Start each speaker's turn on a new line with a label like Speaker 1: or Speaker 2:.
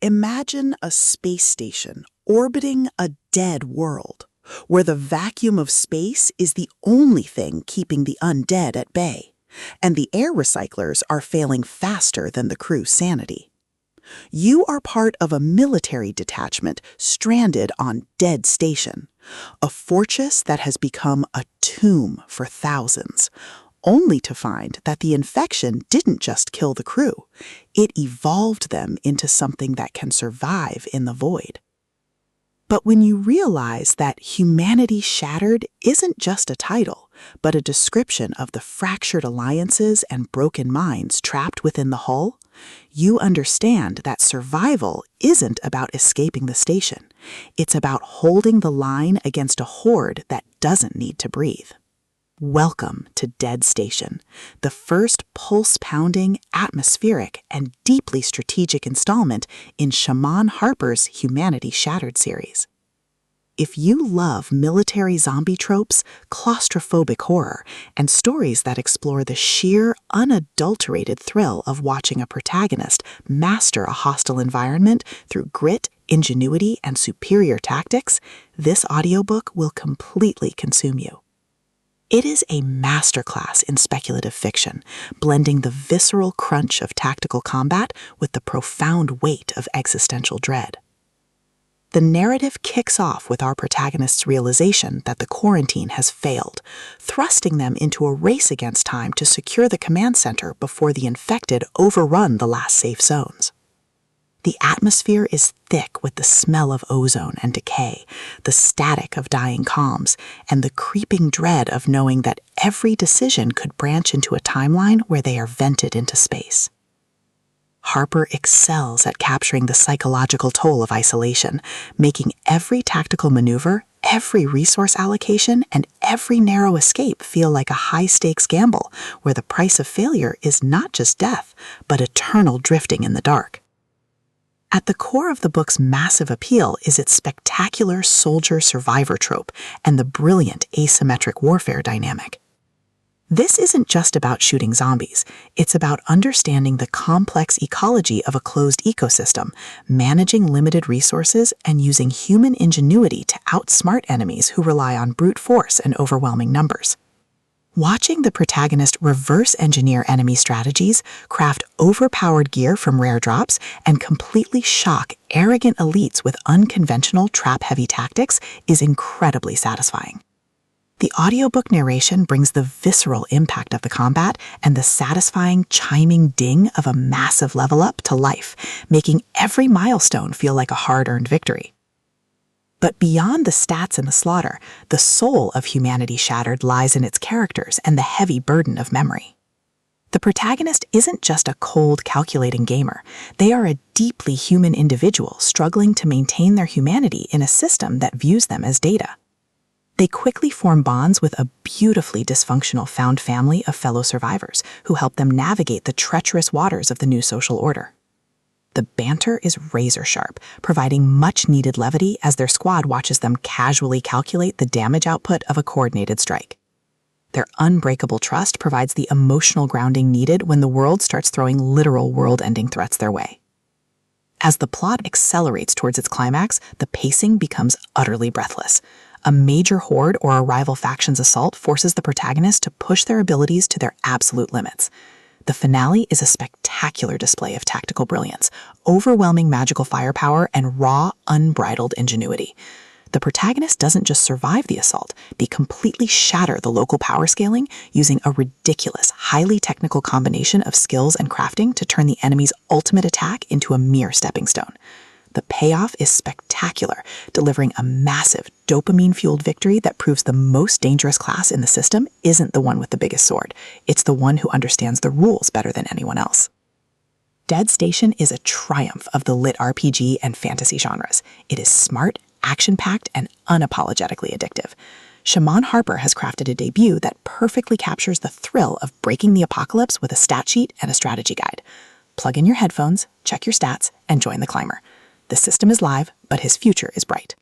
Speaker 1: Imagine a space station orbiting a dead world, where the vacuum of space is the only thing keeping the undead at bay, and the air recyclers are failing faster than the crew's sanity. You are part of a military detachment stranded on Dead Station, a fortress that has become a tomb for thousands, only to find that the infection didn't just kill the crew, it evolved them into something that can survive in the void. But when you realize that Humanity Shattered isn't just a title, but a description of the fractured alliances and broken minds trapped within the hull, you understand that survival isn't about escaping the station. It's about holding the line against a horde that doesn't need to breathe. Welcome to Dead Station, the first pulse-pounding, atmospheric, and deeply strategic installment in Shamon Harper's Humanity Shattered series. If you love military zombie tropes, claustrophobic horror, and stories that explore the sheer, unadulterated thrill of watching a protagonist master a hostile environment through grit, ingenuity, and superior tactics, this audiobook will completely consume you. It is a masterclass in speculative fiction, blending the visceral crunch of tactical combat with the profound weight of existential dread. The narrative kicks off with our protagonist's realization that the quarantine has failed, thrusting them into a race against time to secure the command center before the infected overrun the last safe zones. The atmosphere is thick with the smell of ozone and decay, the static of dying comms, and the creeping dread of knowing that every decision could branch into a timeline where they are vented into space. Harper excels at capturing the psychological toll of isolation, making every tactical maneuver, every resource allocation, and every narrow escape feel like a high-stakes gamble where the price of failure is not just death, but eternal drifting in the dark. At the core of the book's massive appeal is its spectacular soldier-survivor trope and the brilliant asymmetric warfare dynamic. This isn't just about shooting zombies, it's about understanding the complex ecology of a closed ecosystem, managing limited resources, and using human ingenuity to outsmart enemies who rely on brute force and overwhelming numbers. Watching the protagonist reverse engineer enemy strategies, craft overpowered gear from rare drops, and completely shock arrogant elites with unconventional trap-heavy tactics is incredibly satisfying. The audiobook narration brings the visceral impact of the combat and the satisfying chiming ding of a massive level up to life, making every milestone feel like a hard-earned victory. But beyond the stats and the slaughter, the soul of Humanity Shattered lies in its characters and the heavy burden of memory. The protagonist isn't just a cold, calculating gamer. They are a deeply human individual struggling to maintain their humanity in a system that views them as data. They quickly form bonds with a beautifully dysfunctional found family of fellow survivors who help them navigate the treacherous waters of the new social order. The banter is razor-sharp, providing much-needed levity as their squad watches them casually calculate the damage output of a coordinated strike. Their unbreakable trust provides the emotional grounding needed when the world starts throwing literal world-ending threats their way. As the plot accelerates towards its climax, the pacing becomes utterly breathless. A major horde or a rival faction's assault forces the protagonist to push their abilities to their absolute limits. The finale is a spectacular display of tactical brilliance, overwhelming magical firepower, and raw, unbridled ingenuity. The protagonist doesn't just survive the assault, they completely shatter the local power scaling using a ridiculous, highly technical combination of skills and crafting to turn the enemy's ultimate attack into a mere stepping stone. The payoff is spectacular, delivering a massive, dopamine-fueled victory that proves the most dangerous class in the system isn't the one with the biggest sword. It's the one who understands the rules better than anyone else. Dead Station is a triumph of the LitRPG and fantasy genres. It is smart, action-packed, and unapologetically addictive. Shamon Harper has crafted a debut that perfectly captures the thrill of breaking the apocalypse with a stat sheet and a strategy guide. Plug in your headphones, check your stats, and join the climber. The system is live, but his future is bright.